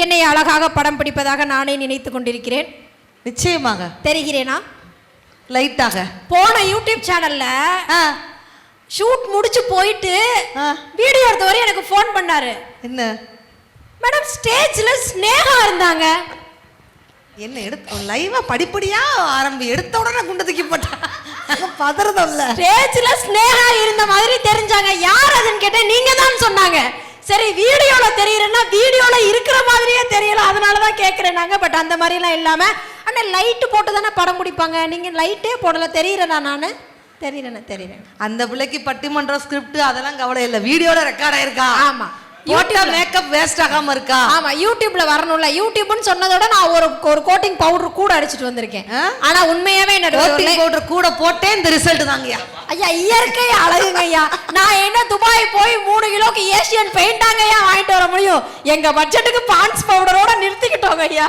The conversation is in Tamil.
என்னை அழகாக படம் பிடிப்பதாக நானே நினைத்து கொண்டிருக்கிறேன். நிச்சயமாக. தெரிகிறேனா? லைட்டாக. போன யூடியூப் சேனல்ல ஷூட் முடிச்சு போயிட்டு வீடியோ எடுத்தவரை எனக்கு ஃபோன் பண்ணாரு. என்ன மேடம் ஸ்டேஜ்ல ஸ்னேகா இருந்தாங்க. என்ன எடுத்து லைவா படிப்படியா எடுத்த உடனே குண்டு தூக்கி போட்டா பதறதில்ல. ஸ்டேஜ்ல ஸ்னேகா இருந்த மாதிரி தெரிஞ்சாங்க. யார் அதுன்னு கேட்டேன். நீங்க தான் சொன்னாங்க. சரி வீடியோல தெரியறேன்னா வீடியோல இருக்கிற மாதிரியே தெரியல, அதனாலதான் கேட்கிறேன் நாங்க. பட் அந்த மாதிரி எல்லாம் இல்லாம அண்ணா லைட் போட்டு தானே படம் பிடிப்பாங்க, நீங்க லைட்டே போடல. தெரியறேனா? நானு தெரியறேன். அந்த பிள்ளைக்கு பட்டிமன்ற ஸ்கிரிப்ட் அதெல்லாம் கவலை இல்லை, வீடியோல ரெக்கார்ட் ஆயிருக்கா. ஆமா, யூடியூப் மேக்கப் வேஸ்ட் ஆகாம இருக்கா. ஆமா, யூடியூப்ல வரணும்ல. யூடியூப்னு சொன்னதோட நான் ஒரு கோட்டிங் பவுடர் கூட அடிச்சிட்டு வந்திருக்கேன். ஆனா உண்மையாவே என்ன கோட்டிங் பவுடர் கூட போட்டே இந்த ரிசல்ட் தாங்கய்யா. ஐயா இயற்கை அழகுங்க ஐயா. நான் என்ன துபாய் போய் 3 கிலோக்கு ஏசியன் பெயிண்டாங்க ஐயா வாங்கிட்டு வர முடியும்? எங்க பட்ஜெட்டுக்கு பான்ஸ் பவுடரோட நிறுத்திக்கிட்டோங்க ஐயா.